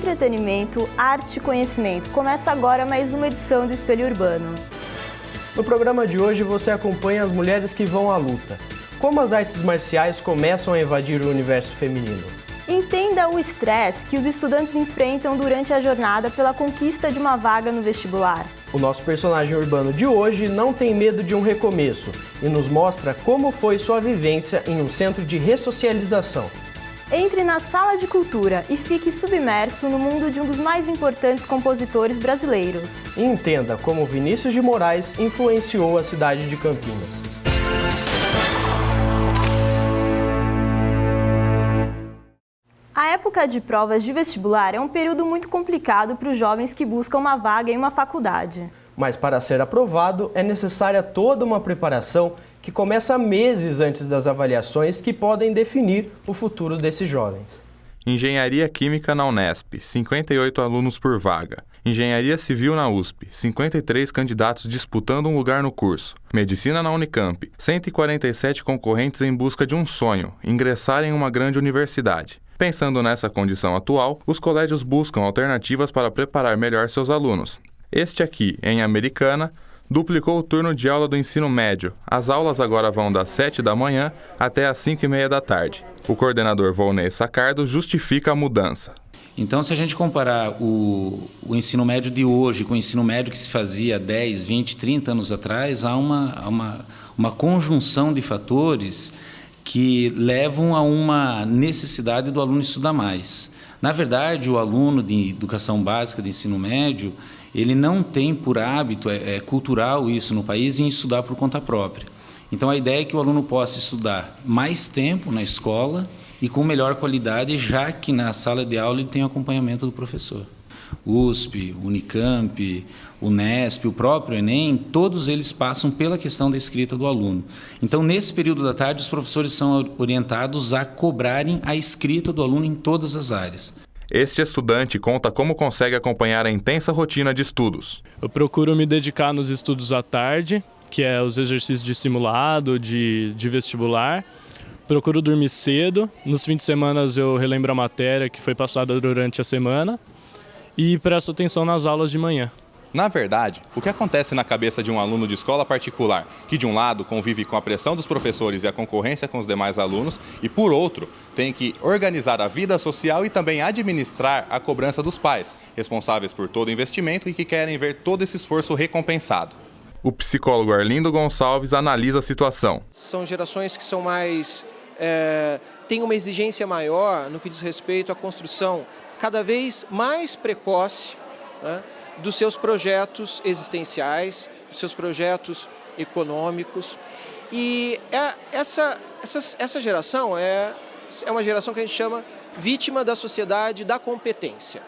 entretenimento, arte e conhecimento. Começa agora mais uma edição do Espelho Urbano. No programa de hoje você acompanha as mulheres que vão à luta. Como as artes marciais começam a invadir o universo feminino. Entenda o estresse que os estudantes enfrentam durante a jornada pela conquista de uma vaga no vestibular. O nosso personagem urbano de hoje não tem medo de um recomeço e nos mostra como foi sua vivência em um centro de ressocialização. Entre na Sala de Cultura e fique submerso no mundo de um dos mais importantes compositores brasileiros. E entenda como Vinícius de Moraes influenciou a cidade de Campinas. A época de provas de vestibular é um período muito complicado para os jovens que buscam uma vaga em uma faculdade. Mas para ser aprovado é necessária toda uma preparação que começa meses antes das avaliações que podem definir o futuro desses jovens. Engenharia Química na Unesp, 58 alunos por vaga. Engenharia Civil na USP, 53 candidatos disputando um lugar no curso. Medicina na Unicamp, 147 concorrentes em busca de um sonho, ingressar em uma grande universidade. Pensando nessa condição atual, os colégios buscam alternativas para preparar melhor seus alunos. Este aqui, em Americana, duplicou o turno de aula do ensino médio. As aulas agora vão das 7 da manhã até às 5h30 da tarde. O coordenador Volney Sacardo justifica a mudança. Então, se a gente comparar o ensino médio de hoje com o ensino médio que se fazia 10, 20, 30 anos atrás, há uma conjunção de fatores que levam a uma necessidade do aluno estudar mais. Na verdade, o aluno de educação básica, de ensino médio, ele não tem por hábito, é cultural isso no país, em estudar por conta própria. Então, a ideia é que o aluno possa estudar mais tempo na escola e com melhor qualidade, já que na sala de aula ele tem acompanhamento do professor. USP, Unicamp, Unesp, o próprio Enem, todos eles passam pela questão da escrita do aluno. Então, nesse período da tarde, os professores são orientados a cobrarem a escrita do aluno em todas as áreas. Este estudante conta como consegue acompanhar a intensa rotina de estudos. Eu procuro me dedicar nos estudos à tarde, que é os exercícios de simulado, de vestibular. Procuro dormir cedo. Nos fins de semana eu relembro a matéria que foi passada durante a semana. E presto atenção nas aulas de manhã. Na verdade, o que acontece na cabeça de um aluno de escola particular, que de um lado convive com a pressão dos professores e a concorrência com os demais alunos, e por outro, tem que organizar a vida social e também administrar a cobrança dos pais, responsáveis por todo o investimento e que querem ver todo esse esforço recompensado. O psicólogo Arlindo Gonçalves analisa a situação. São gerações que são mais... têm uma exigência maior no que diz respeito à construção cada vez mais precoce, né, dos seus projetos existenciais, dos seus projetos econômicos. E essa geração é uma geração que a gente chama vítima da sociedade da competência.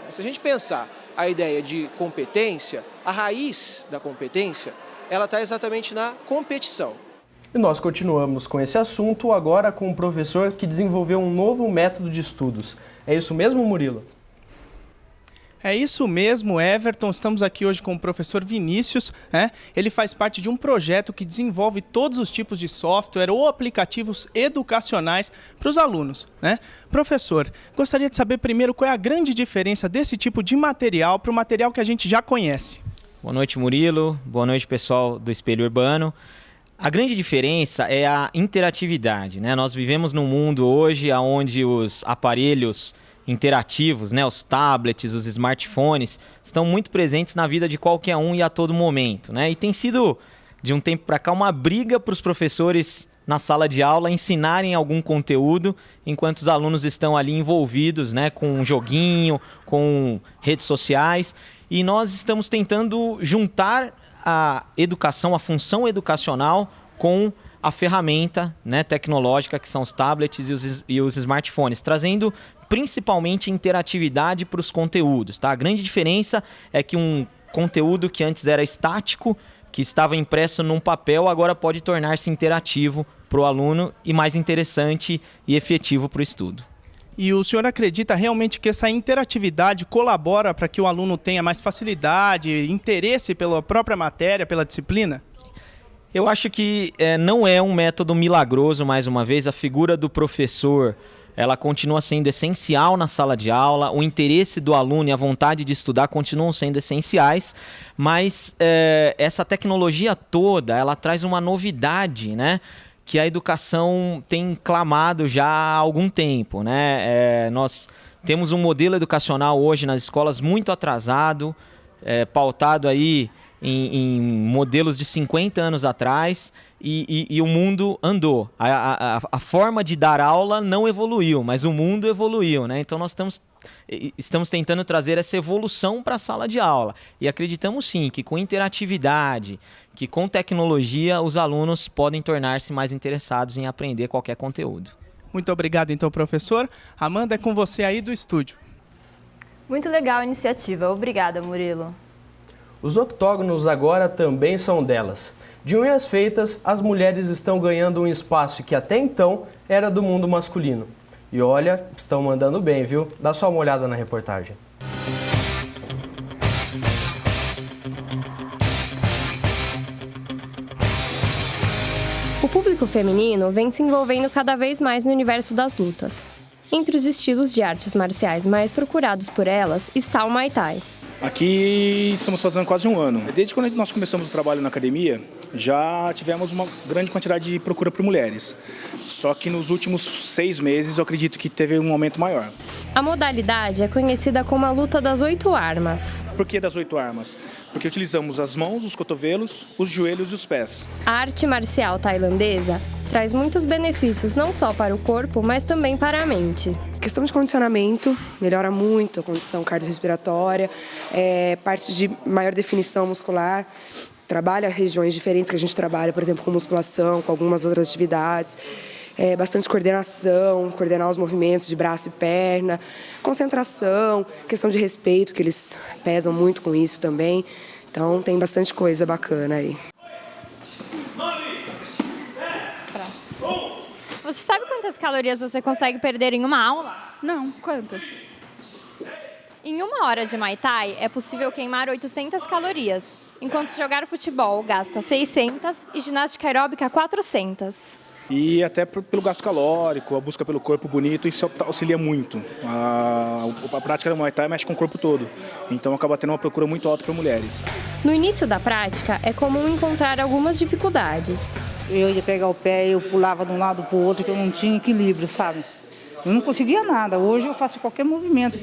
Se a gente pensar a ideia de competência, a raiz da competência, ela está exatamente na competição. E nós continuamos com esse assunto agora com um professor que desenvolveu um novo método de estudos. É isso mesmo, Murilo? É isso mesmo, Everton. Estamos aqui hoje com o professor Vinícius. Ele faz parte de um projeto que desenvolve todos os tipos de software ou aplicativos educacionais para os alunos. Professor, gostaria de saber primeiro qual é a grande diferença desse tipo de material para o material que a gente já conhece. Boa noite, Murilo. Boa noite, pessoal do Espelho Urbano. A grande diferença é a interatividade, Nós vivemos num mundo hoje onde os aparelhos interativos, os tablets, os smartphones, estão muito presentes na vida de qualquer um e a todo momento, E tem sido, de um tempo para cá, uma briga para os professores na sala de aula ensinarem algum conteúdo, enquanto os alunos estão ali envolvidos, com um joguinho, com redes sociais, e nós estamos tentando juntar a educação, a função educacional com a ferramenta tecnológica que são os tablets e os smartphones, trazendo principalmente interatividade para os conteúdos. A grande diferença é que um conteúdo que antes era estático, que estava impresso num papel, agora pode tornar-se interativo para o aluno e mais interessante e efetivo para o estudo. E o senhor acredita realmente que essa interatividade colabora para que o aluno tenha mais facilidade, interesse pela própria matéria, pela disciplina? Eu acho que não é um método milagroso, mais uma vez. A figura do professor ela continua sendo essencial na sala de aula, o interesse do aluno e a vontade de estudar continuam sendo essenciais, mas essa tecnologia toda, ela traz uma novidade, né, que a educação tem clamado já há algum tempo, né? Nós temos um modelo educacional hoje nas escolas muito atrasado, pautado aí em modelos de 50 anos atrás, e o mundo andou. A forma de dar aula não evoluiu, mas o mundo evoluiu, né? Então nós estamos tentando trazer essa evolução para a sala de aula. E acreditamos sim que com interatividade, que com tecnologia, os alunos podem tornar-se mais interessados em aprender qualquer conteúdo. Muito obrigado, então, professor. Amanda, é com você aí do estúdio. Muito legal a iniciativa. Obrigada, Murilo. Os octógonos agora também são delas. De unhas feitas, as mulheres estão ganhando um espaço que até então era do mundo masculino. E olha, estão mandando bem, viu? Dá só uma olhada na reportagem. O público feminino vem se envolvendo cada vez mais no universo das lutas. Entre os estilos de artes marciais mais procurados por elas está o Muay Thai. Aqui estamos fazendo quase um ano. Desde quando nós começamos o trabalho na academia, já tivemos uma grande quantidade de procura por mulheres. Só que nos últimos 6 meses eu acredito que teve um aumento maior. A modalidade é conhecida como a luta das 8 armas. Por que das 8 armas? Porque utilizamos as mãos, os cotovelos, os joelhos e os pés. A arte marcial tailandesa traz muitos benefícios não só para o corpo, mas também para a mente. A questão de condicionamento melhora muito a condição cardiorrespiratória, parte de maior definição muscular, trabalha regiões diferentes que a gente trabalha, por exemplo, com musculação, com algumas outras atividades. Bastante coordenação, coordenar os movimentos de braço e perna, concentração, questão de respeito, que eles pesam muito com isso também. Então tem bastante coisa bacana aí. Você sabe quantas calorias você consegue perder em uma aula? Não, quantas? Em 1 hora de Muay Thai é possível queimar 800 calorias, enquanto jogar futebol gasta 600 e ginástica aeróbica 400. E até pelo gasto calórico, a busca pelo corpo bonito, isso auxilia muito. A prática do Muay Thai mexe com o corpo todo, então acaba tendo uma procura muito alta para mulheres. No início da prática, é comum encontrar algumas dificuldades. Eu ia pegar o pé e eu pulava de um lado para o outro, que eu não tinha equilíbrio, sabe? Eu não conseguia nada, hoje eu faço qualquer movimento.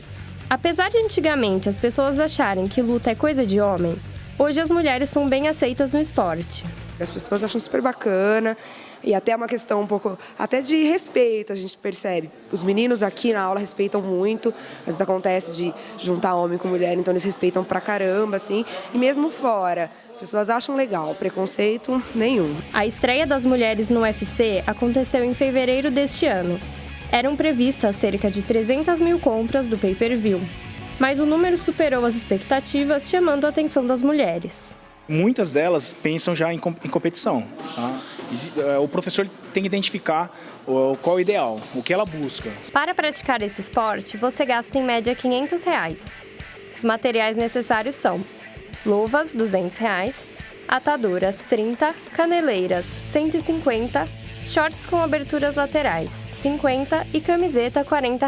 Apesar de antigamente as pessoas acharem que luta é coisa de homem, hoje as mulheres são bem aceitas no esporte. As pessoas acham super bacana e até é uma questão um pouco até de respeito, a gente percebe. Os meninos aqui na aula respeitam muito, às vezes acontece de juntar homem com mulher, então eles respeitam pra caramba, assim. E mesmo fora, as pessoas acham legal, preconceito nenhum. A estreia das mulheres no UFC aconteceu em fevereiro deste ano. Eram previstas cerca de 300 mil compras do pay-per-view, mas o número superou as expectativas, chamando a atenção das mulheres. Muitas delas pensam já em competição. Tá? O professor tem que identificar qual é o ideal, o que ela busca. Para praticar esse esporte, você gasta em média R$ 500. Os materiais necessários são luvas, R$ 200, ataduras, 30, caneleiras, 150, shorts com aberturas laterais, 50 e camiseta, R$ 40.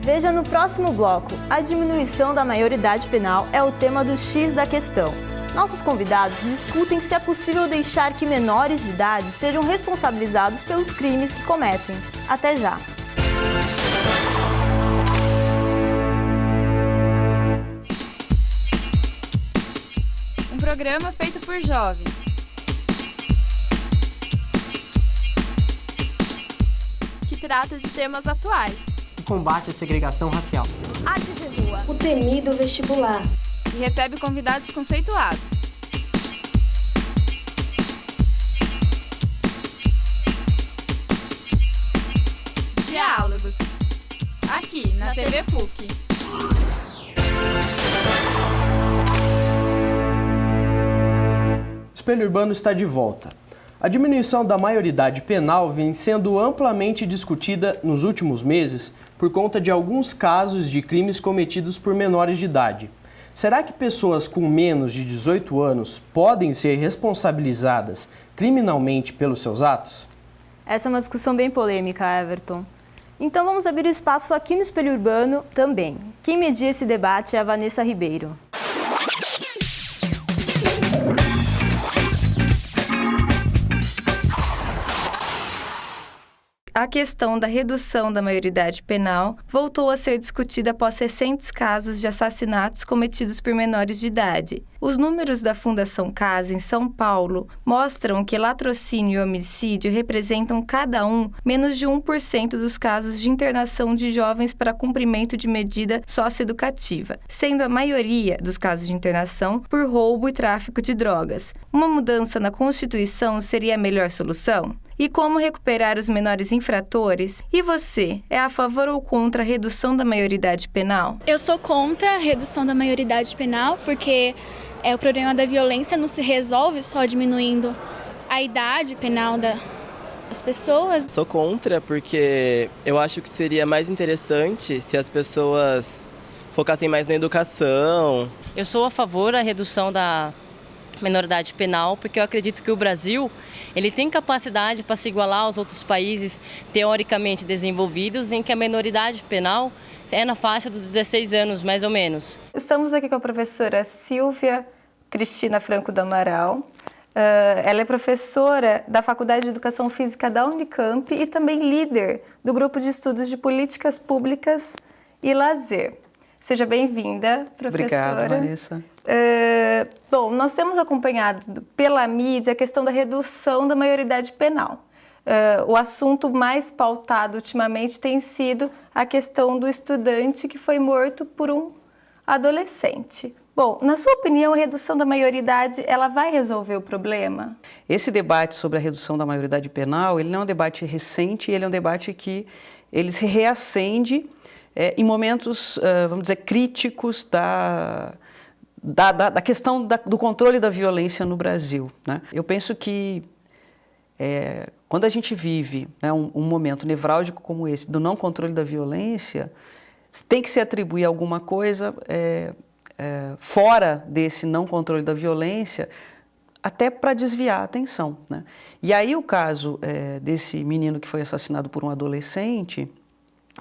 Veja no próximo bloco. A diminuição da maioridade penal é o tema do X da questão. Nossos convidados discutem se é possível deixar que menores de idade sejam responsabilizados pelos crimes que cometem. Até já! Um programa feito por jovens. Que trata de temas atuais. O combate à segregação racial. Arte de rua. O temido vestibular. E recebe convidados conceituados. Diálogos. Aqui na TV PUC. Espelho Urbano está de volta. A diminuição da maioridade penal vem sendo amplamente discutida nos últimos meses por conta de alguns casos de crimes cometidos por menores de idade. Será que pessoas com menos de 18 anos podem ser responsabilizadas criminalmente pelos seus atos? Essa é uma discussão bem polêmica, Everton. Então vamos abrir o espaço aqui no Espelho Urbano também. Quem media esse debate é a Vanessa Ribeiro. A questão da redução da maioridade penal voltou a ser discutida após recentes casos de assassinatos cometidos por menores de idade. Os números da Fundação Casa em São Paulo mostram que latrocínio e homicídio representam cada um menos de 1% dos casos de internação de jovens para cumprimento de medida socioeducativa, sendo a maioria dos casos de internação por roubo e tráfico de drogas. Uma mudança na Constituição seria a melhor solução? E como recuperar os menores infratores? E você, é a favor ou contra a redução da maioridade penal? Eu sou contra a redução da maioridade penal, porque o problema da violência não se resolve só diminuindo a idade penal das pessoas. Sou contra, porque eu acho que seria mais interessante se as pessoas focassem mais na educação. Eu sou a favor da redução da menoridade penal, porque eu acredito que o Brasil ele tem capacidade para se igualar aos outros países teoricamente desenvolvidos, em que a menoridade penal é na faixa dos 16 anos, mais ou menos. Estamos aqui com a professora Silvia Cristina Franco do Amaral. Ela é professora da Faculdade de Educação Física da Unicamp e também líder do Grupo de Estudos de Políticas Públicas e Lazer. Seja bem-vinda, professora. Obrigada, Vanessa. Bom, nós temos acompanhado pela mídia a questão da redução da maioridade penal. O assunto mais pautado ultimamente tem sido a questão do estudante que foi morto por um adolescente. Bom, na sua opinião, a redução da maioridade, ela vai resolver o problema? Esse debate sobre a redução da maioridade penal, ele não é um debate recente, ele é um debate que ele se reacende em momentos, vamos dizer, críticos da questão do controle da violência no Brasil, né? Eu penso que quando a gente vive, né, um momento nevrálgico como esse, do não controle da violência, tem que se atribuir alguma coisa fora desse não controle da violência, até para desviar a atenção, né? E aí o caso desse menino que foi assassinado por um adolescente,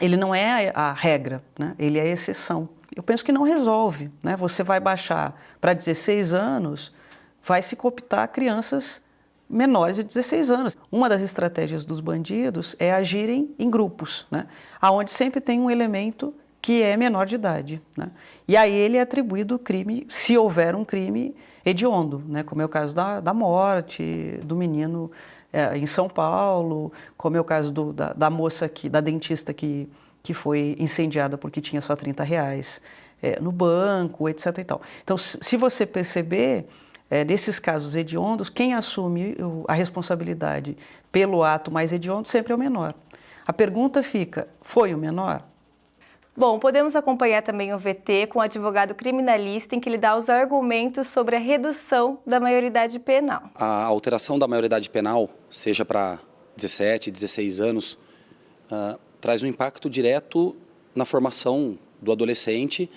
ele não é a regra, né? Ele é a exceção. Eu penso que não resolve, né? Você vai baixar para 16 anos, vai se cooptar crianças menores de 16 anos. Uma das estratégias dos bandidos é agirem em grupos, né? Onde sempre tem um elemento que é menor de idade, né? E aí ele é atribuído o crime, se houver um crime hediondo, né? Como é o caso da morte do menino em São Paulo, como é o caso da moça da dentista que foi incendiada porque tinha só R$30 no banco, etc. e tal. Então, se você perceber, nesses casos hediondos, quem assume a responsabilidade pelo ato mais hediondo sempre é o menor. A pergunta fica, foi o menor? Bom, podemos acompanhar também o VT com o advogado criminalista em que ele dá os argumentos sobre a redução da maioridade penal. A alteração da maioridade penal, seja para 17, 16 anos, traz um impacto direto na formação do adolescente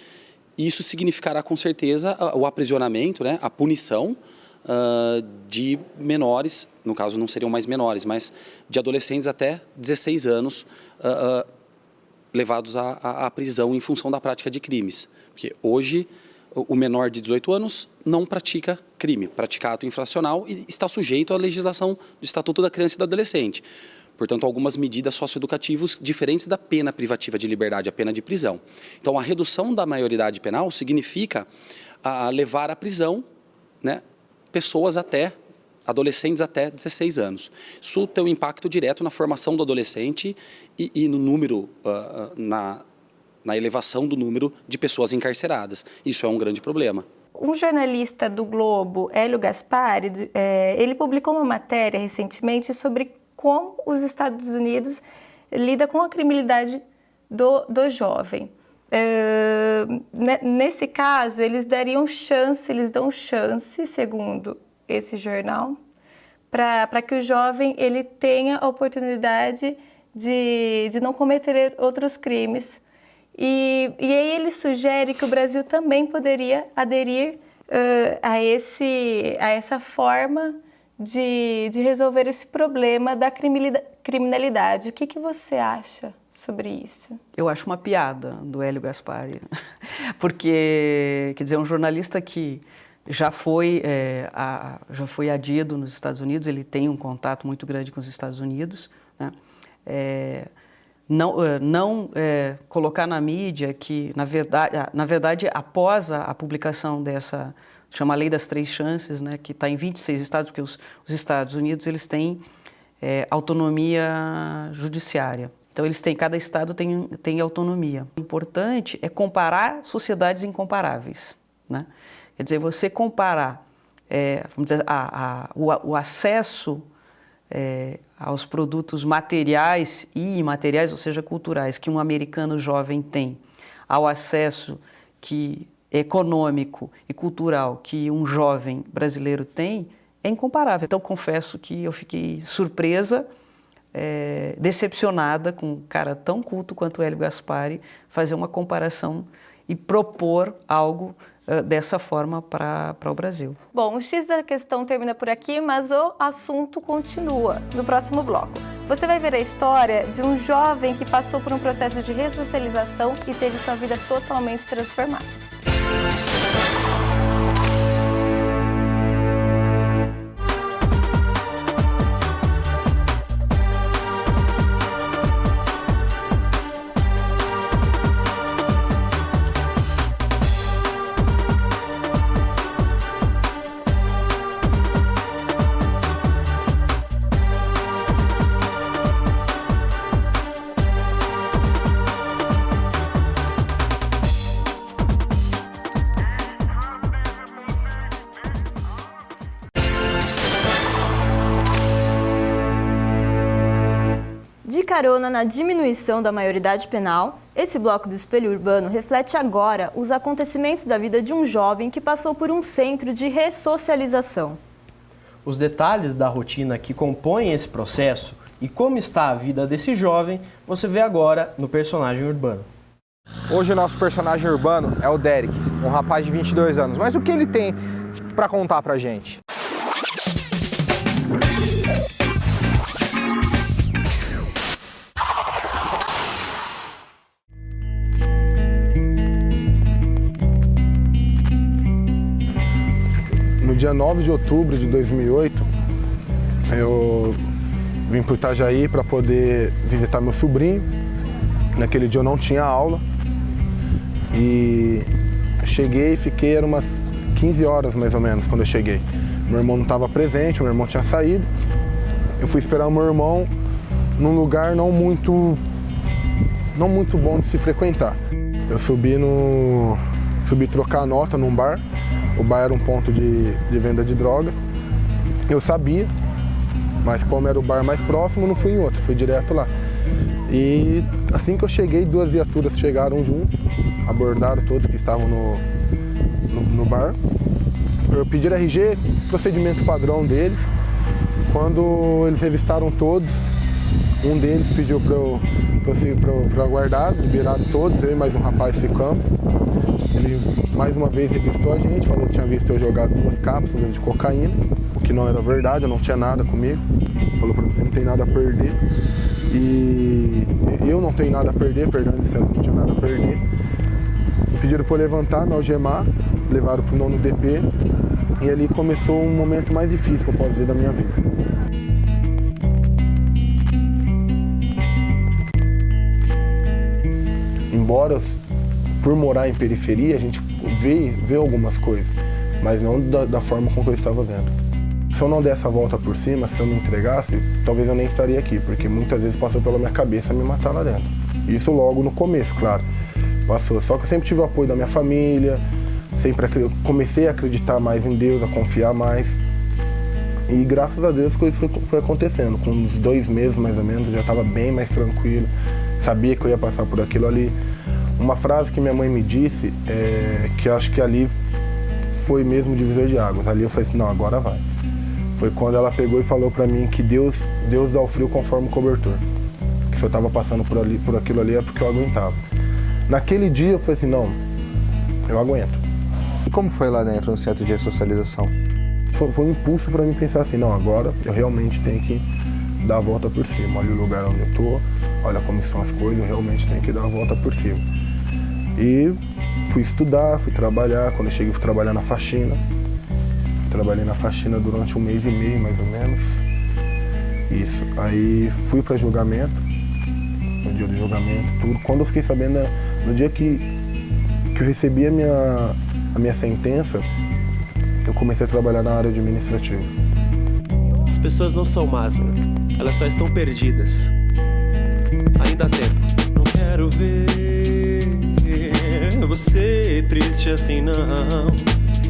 e isso significará com certeza o aprisionamento, né, a punição de menores, no caso não seriam mais menores, mas de adolescentes até 16 anos, levados à prisão em função da prática de crimes. Porque hoje o menor de 18 anos não pratica crime, pratica ato infracional e está sujeito à legislação do Estatuto da Criança e do Adolescente. Portanto, algumas medidas socioeducativas diferentes da pena privativa de liberdade, a pena de prisão. Então, a redução da maioridade penal significa levar à prisão, né, adolescentes até 16 anos. Isso tem um impacto direto na formação do adolescente e no número, na elevação do número de pessoas encarceradas. Isso é um grande problema. Um jornalista do Globo, Hélio Gaspari, ele publicou uma matéria recentemente sobre como os Estados Unidos lidam com a criminalidade do jovem. Nesse caso, eles dão chance, segundo esse jornal, para que o jovem ele tenha a oportunidade de não cometer outros crimes. E aí ele sugere que o Brasil também poderia aderir a essa forma de resolver esse problema da criminalidade. O que você acha sobre isso? Eu acho uma piada do Hélio Gaspari, porque, quer dizer, um jornalista que já foi adido nos Estados Unidos, ele tem um contato muito grande com os Estados Unidos, né? Não colocar na mídia que, na verdade, após a publicação dessa, chama Lei das Três Chances, né, que está em 26 estados, porque os Estados Unidos eles têm autonomia judiciária. Então, cada estado tem autonomia. O importante é comparar sociedades incomparáveis, né? Quer dizer, você comparar vamos dizer, o acesso aos produtos materiais e imateriais, ou seja, culturais, que um americano jovem tem, ao acesso econômico e cultural que um jovem brasileiro tem, é incomparável. Então, confesso que eu fiquei surpresa, decepcionada com um cara tão culto quanto o Hélio Gaspari fazer uma comparação e propor algo dessa forma para o Brasil. Bom, o X da questão termina por aqui, mas o assunto continua no próximo bloco. Você vai ver a história de um jovem que passou por um processo de ressocialização e teve sua vida totalmente transformada. De carona na diminuição da maioridade penal, esse bloco do Espelho Urbano reflete agora os acontecimentos da vida de um jovem que passou por um centro de ressocialização. Os detalhes da rotina que compõem esse processo e como está a vida desse jovem, você vê agora no Personagem Urbano. Hoje o nosso personagem urbano é o Derek, um rapaz de 22 anos. Mas o que ele tem para contar pra gente? No dia 9 de outubro de 2008, eu vim para o Itajaí para poder visitar meu sobrinho. Naquele dia eu não tinha aula e cheguei e fiquei, eram umas 15 horas mais ou menos quando eu cheguei. Meu irmão não estava presente, meu irmão tinha saído. Eu fui esperar o meu irmão num lugar não muito bom de se frequentar. Eu subi trocar a nota num bar. O bar era um ponto de venda de drogas. Eu sabia, mas como era o bar mais próximo, não fui em outro, fui direto lá. E assim que eu cheguei, 2 viaturas chegaram juntos, abordaram todos que estavam no bar. Eu pedi RG, procedimento padrão deles. Quando eles revistaram todos, um deles pediu para eu aguardar, liberaram todos, eu e mais um rapaz ficamos. Ele mais uma vez revistou a gente, falou que tinha visto eu jogar 2 cápsulas de cocaína, o que não era verdade, eu não tinha nada comigo. Falou para mim, você não tem nada a perder. E eu não tenho nada a perder, perdão, ele disse que não tinha nada a perder. Pediram para eu levantar, me algemar, levaram para o 9º DP e ali começou um momento mais difícil que eu posso dizer da minha vida. Embora por morar em periferia, a gente vê algumas coisas, mas não da forma como eu estava vendo. Se eu não desse a volta por cima, se eu me entregasse, talvez eu nem estaria aqui, porque muitas vezes passou pela minha cabeça me matar lá dentro. Isso logo no começo, claro, passou. Só que eu sempre tive o apoio da minha família, comecei a acreditar mais em Deus, a confiar mais. E graças a Deus as coisas foi acontecendo. Com uns 2 meses mais ou menos, eu já estava bem mais tranquilo, sabia que eu ia passar por aquilo ali. Uma frase que minha mãe me disse, que eu acho que ali foi mesmo divisor de águas. Ali eu falei assim, não, agora vai. Foi quando ela pegou e falou pra mim que Deus dá o frio conforme o cobertor. Que se eu tava passando por aquilo ali é porque eu aguentava. Naquele dia eu falei assim, não, eu aguento. E como foi lá dentro no centro de ressocialização? Foi um impulso pra mim pensar assim, não, agora eu realmente tenho que dar a volta por cima. Olha o lugar onde eu tô, olha como são as coisas, realmente tem que dar a volta por cima. E fui estudar, fui trabalhar, quando eu cheguei fui trabalhar na faxina. Trabalhei na faxina durante 1 mês e meio, mais ou menos. Isso. Aí fui para julgamento, no dia do julgamento, tudo. Quando eu fiquei sabendo, no dia que eu recebi a minha sentença, eu comecei a trabalhar na área administrativa. As pessoas não são más, mano. Elas só estão perdidas. Ainda há tempo. Não quero ver você triste assim, não.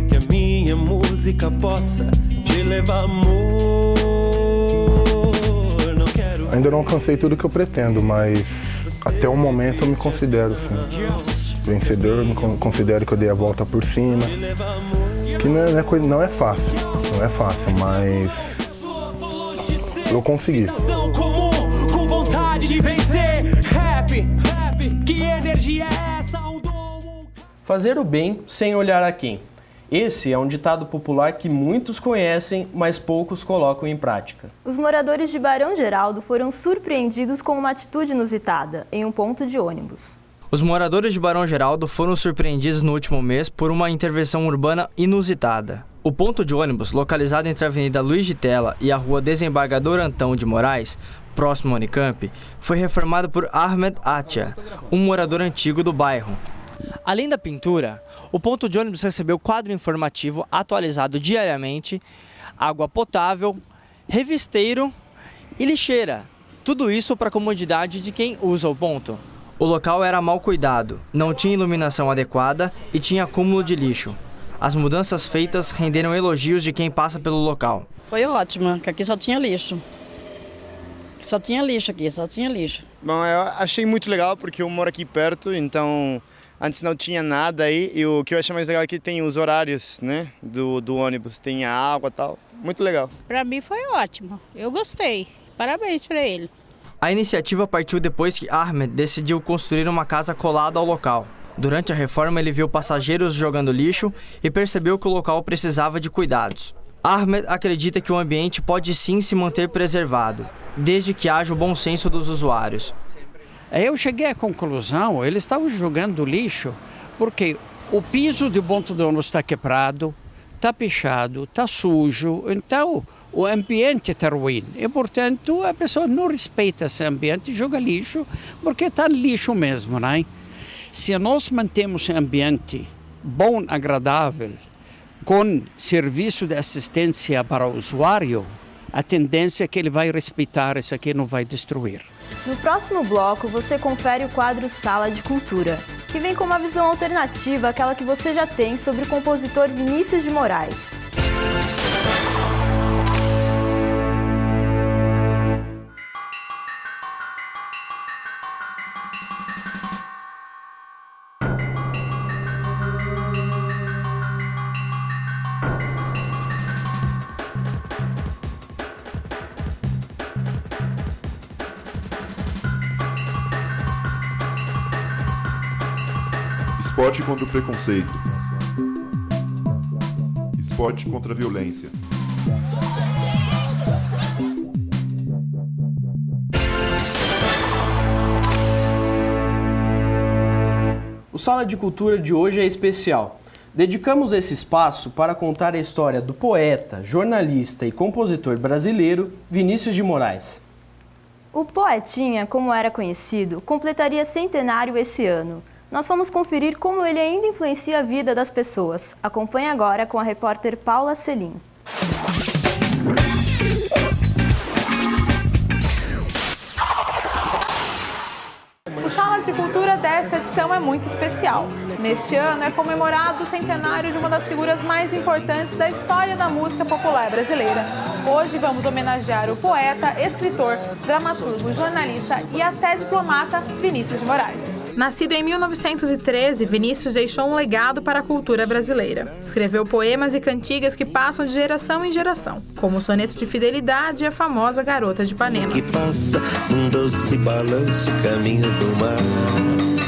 Que a minha música possa te levar, amor. Não quero. Ainda não alcancei tudo que eu pretendo, mas até o momento eu me considero assim, vencedor, me considero que eu dei a volta por cima. Que não é fácil, mas eu consegui. Com vontade de vencer, rap, que energia é essa? Fazer o bem sem olhar a quem. Esse é um ditado popular que muitos conhecem, mas poucos colocam em prática. Os moradores de Barão Geraldo foram surpreendidos com uma atitude inusitada em um ponto de ônibus. Os moradores de Barão Geraldo foram surpreendidos no último mês por uma intervenção urbana inusitada. O ponto de ônibus, localizado entre a Avenida Luiz de Tella e a Rua Desembargador Antão de Moraes, próximo ao Unicamp, foi reformado por Ahmed Atia, um morador antigo do bairro. Além da pintura, o ponto de ônibus recebeu quadro informativo atualizado diariamente, água potável, revisteiro e lixeira. Tudo isso para a comodidade de quem usa o ponto. O local era mal cuidado, não tinha iluminação adequada e tinha acúmulo de lixo. As mudanças feitas renderam elogios de quem passa pelo local. Foi ótimo, que aqui só tinha lixo. Só tinha lixo aqui, só tinha lixo. Bom, eu achei muito legal porque eu moro aqui perto, então antes não tinha nada aí. E o que eu achei mais legal é que tem os horários, né, do ônibus, tem a água e tal. Muito legal. Para mim foi ótimo, eu gostei. Parabéns para ele. A iniciativa partiu depois que Ahmed decidiu construir uma casa colada ao local. Durante a reforma, ele viu passageiros jogando lixo e percebeu que o local precisava de cuidados. Ahmed acredita que o ambiente pode sim se manter preservado, desde que haja o bom senso dos usuários. Eu cheguei à conclusão, eles estavam jogando lixo porque o piso do ponto de ônibus está quebrado, está pichado, está sujo, então o ambiente está ruim. E, portanto, a pessoa não respeita esse ambiente e joga lixo porque está lixo mesmo, né? Se nós mantemos um ambiente bom, agradável, com serviço de assistência para o usuário, a tendência é que ele vai respeitar isso aqui e não vai destruir. No próximo bloco, você confere o quadro Sala de Cultura, que vem com uma visão alternativa àquela que você já tem sobre o compositor Vinícius de Moraes. Esporte contra o preconceito. Esporte contra a violência. O Sala de Cultura de hoje é especial. Dedicamos esse espaço para contar a história do poeta, jornalista e compositor brasileiro Vinícius de Moraes. O Poetinha, como era conhecido, completaria centenário esse ano. Nós vamos conferir como ele ainda influencia a vida das pessoas. Acompanhe agora com a repórter Paula Selim. O Sala de Cultura dessa edição é muito especial. Neste ano é comemorado o centenário de uma das figuras mais importantes da história da música popular brasileira. Hoje vamos homenagear o poeta, escritor, dramaturgo, jornalista e até diplomata Vinícius de Moraes. Nascido em 1913, Vinícius deixou um legado para a cultura brasileira. Escreveu poemas e cantigas que passam de geração em geração, como o Soneto de Fidelidade e a famosa Garota de Ipanema. Que passa um doce balanço caminho do mar.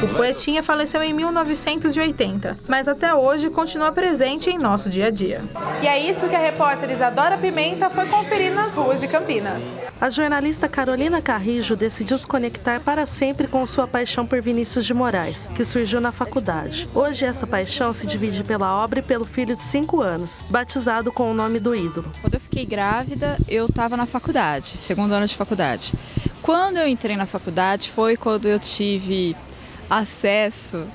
O Poetinha faleceu em 1980, mas até hoje continua presente em nosso dia a dia. E é isso que a repórter Isadora Pimenta foi conferir nas ruas de Campinas. A jornalista Carolina Carrijo decidiu se conectar para sempre com sua paixão por Vinícius de Moraes, que surgiu na faculdade. Hoje essa paixão se divide pela obra e pelo filho de 5 anos, batizado com o nome do ídolo. Quando eu fiquei grávida, eu estava na faculdade, 2º ano de faculdade. Quando eu entrei na faculdade foi quando eu tive acesso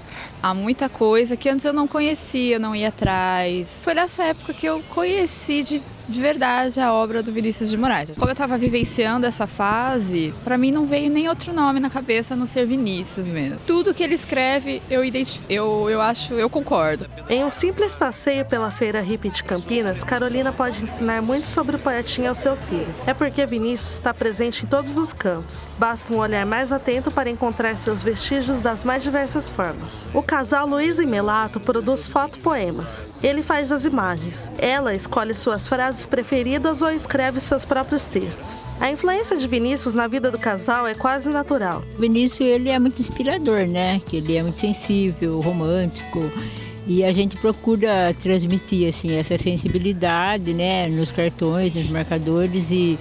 a muita coisa que antes eu não conhecia, não ia atrás. Foi nessa época que eu conheci de verdade a obra do Vinícius de Moraes. Como eu estava vivenciando essa fase, para mim não veio nem outro nome na cabeça a não ser Vinícius mesmo. Tudo que ele escreve, eu concordo. Em um simples passeio pela Feira Hippie de Campinas, Carolina pode ensinar muito sobre o poetinha ao seu filho. É porque Vinícius está presente em todos os campos. Basta um olhar mais atento para encontrar seus vestígios das mais diversas formas. O casal Luiz e Melato produz fotopoemas. Ele faz as imagens. Ela escolhe suas frases preferidas ou escreve seus próprios textos. A influência de Vinícius na vida do casal é quase natural. O Vinícius, ele é muito inspirador, né? Que ele é muito sensível, romântico. E a gente procura transmitir assim, essa sensibilidade, né? Nos cartões, nos marcadores. E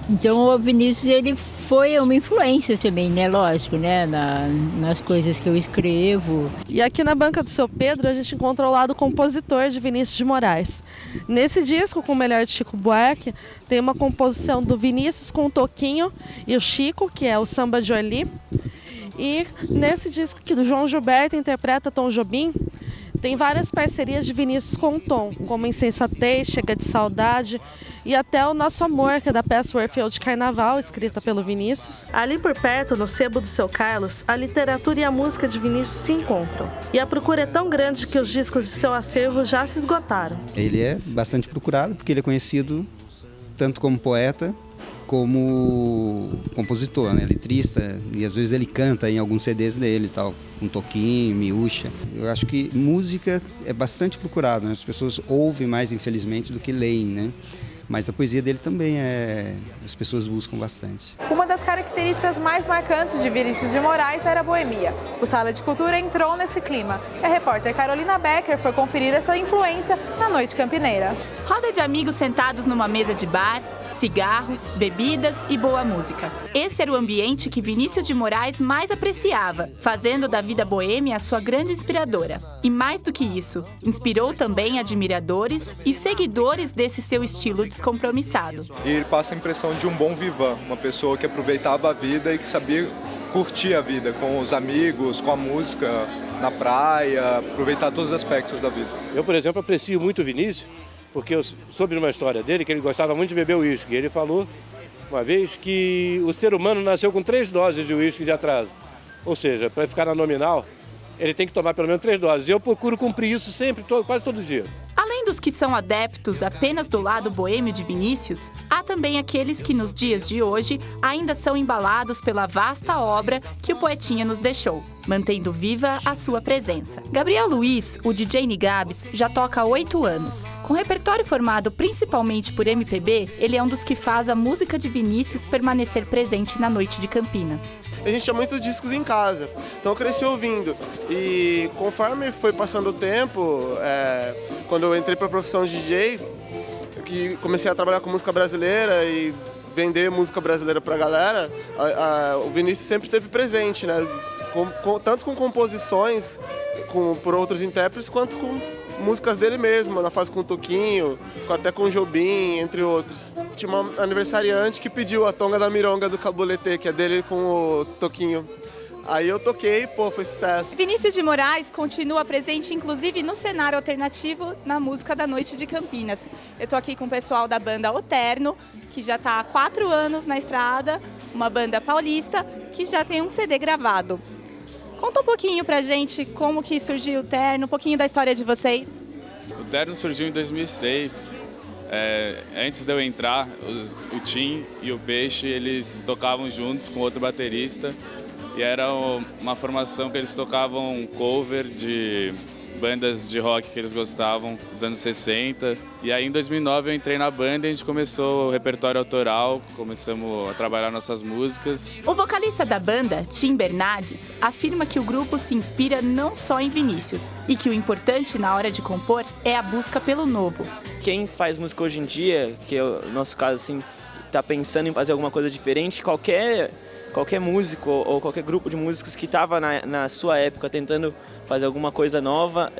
então o Vinícius, ele foi uma influência também, né? Lógico, né? Nas coisas que eu escrevo. E aqui na banca do seu Pedro a gente encontra o lado compositor de Vinícius de Moraes. Nesse disco, com o melhor de Chico Buarque, tem uma composição do Vinícius com o Toquinho e o Chico, que é o Samba de Oli. E nesse disco que o João Gilberto interpreta Tom Jobim, tem várias parcerias de Vinícius com o Tom, como Insensatez, Chega de Saudade e até O Nosso Amor, que é da peça Orfeu de Carnaval, escrita pelo Vinícius. Ali por perto, no sebo do Seu Carlos, a literatura e a música de Vinícius se encontram. E a procura é tão grande que os discos de seu acervo já se esgotaram. Ele é bastante procurado porque ele é conhecido tanto como poeta como compositor, né? Letrista, e às vezes ele canta em alguns CDs dele, tal, com Toquinho, Miúcha. Eu acho que música é bastante procurada, né? As pessoas ouvem mais, infelizmente, do que leem, né? Mas a poesia dele também as pessoas buscam bastante. Uma das características mais marcantes de Vinícius de Moraes era a boemia. O Sala de Cultura entrou nesse clima. A repórter Carolina Becker foi conferir essa influência na noite campineira. Roda de amigos sentados numa mesa de bar, cigarros, bebidas e boa música. Esse era o ambiente que Vinícius de Moraes mais apreciava, fazendo da vida boêmia a sua grande inspiradora. E mais do que isso, inspirou também admiradores e seguidores desse seu estilo descompromissado. E ele passa a impressão de um bom vivan, uma pessoa que aproveitava a vida e que sabia curtir a vida com os amigos, com a música, na praia, aproveitar todos os aspectos da vida. Eu, por exemplo, aprecio muito o Vinícius, porque eu soube de uma história dele que ele gostava muito de beber uísque. Ele falou uma vez que o ser humano nasceu com 3 doses de uísque de atraso. Ou seja, para ficar na nominal, ele tem que tomar pelo menos 3 doses. E eu procuro cumprir isso sempre, quase todo dia. Além dos que são adeptos apenas do lado boêmio de Vinícius, há também aqueles que nos dias de hoje ainda são embalados pela vasta obra que o poetinha nos deixou, mantendo viva a sua presença. Gabriel Luiz, o DJ Nigabs, já toca há 8 anos. Com repertório formado principalmente por MPB, ele é um dos que faz a música de Vinícius permanecer presente na noite de Campinas. A gente tinha muitos discos em casa, então eu cresci ouvindo. E conforme foi passando o tempo, quando eu entrei para a profissão de DJ, que comecei a trabalhar com música brasileira e vender música brasileira para a galera, o Vinícius sempre esteve presente, né? Tanto com composições por outros intérpretes, quanto com músicas dele mesmo, na fase com o Toquinho, até com o Jobim, entre outros. Tinha uma aniversariante que pediu a Tonga da Mironga do Cabulete, que é dele com o Toquinho. Aí eu toquei, foi sucesso. Vinícius de Moraes continua presente, inclusive, no cenário alternativo na música da noite de Campinas. Eu tô aqui com o pessoal da banda O Terno, que já está há 4 anos na estrada, uma banda paulista que já tem um CD gravado. Conta um pouquinho pra gente como que surgiu o Terno, um pouquinho da história de vocês. O Terno surgiu em 2006. Antes de eu entrar, o Tim e o Peixe, eles tocavam juntos com outro baterista. E era uma formação que eles tocavam cover de bandas de rock que eles gostavam dos anos 60. E aí em 2009 eu entrei na banda e a gente começou o repertório autoral, começamos a trabalhar nossas músicas. O vocalista da banda, Tim Bernardes, afirma que o grupo se inspira não só em Vinícius e que o importante na hora de compor é a busca pelo novo. Quem faz música hoje em dia, que é o nosso caso assim, está pensando em fazer alguma coisa diferente, qualquer músico ou qualquer grupo de músicos que estava na sua época tentando fazer alguma coisa nova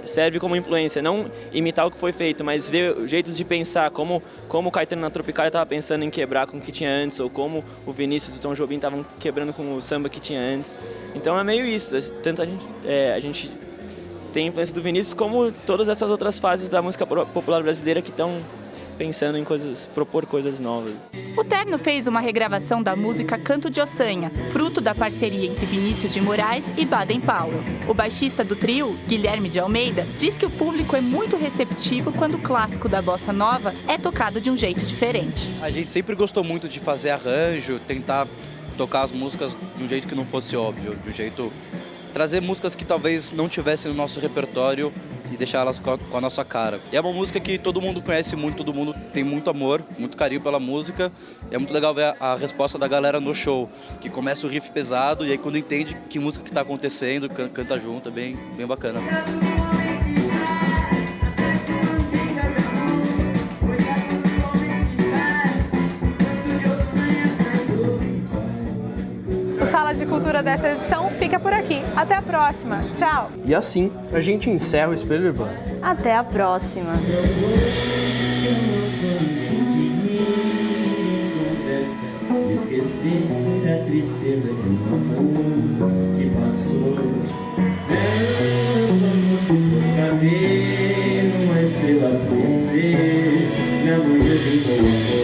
serve como influência, não imitar o que foi feito, mas ver jeitos de pensar, como o Caetano na Tropicália estava pensando em quebrar com o que tinha antes, ou como o Vinícius e o Tom Jobim estavam quebrando com o samba que tinha antes. Então é meio isso, tanto a gente tem influência do Vinícius como todas essas outras fases da música popular brasileira que estão pensando em propor coisas novas. O Terno fez uma regravação da música Canto de Ossanha, fruto da parceria entre Vinícius de Moraes e Baden Powell. O baixista do trio, Guilherme de Almeida, diz que o público é muito receptivo quando o clássico da bossa nova é tocado de um jeito diferente. A gente sempre gostou muito de fazer arranjo, tentar tocar as músicas de um jeito que não fosse óbvio, de um jeito... trazer músicas que talvez não tivessem no nosso repertório e deixar elas com a nossa cara. E é uma música que todo mundo conhece muito, todo mundo tem muito amor, muito carinho pela música. E é muito legal ver a resposta da galera no show, que começa o riff pesado e aí quando entende que música que está acontecendo, canta junto, é bem bacana. Sala de Cultura dessa edição fica por aqui. Até a próxima. Tchau. E assim, a gente encerra o Espelho Urbano. Até a próxima. Esquecer a tristeza de um amor que passou. Só fosse pra ver uma estrela aparecer na manhã de boa.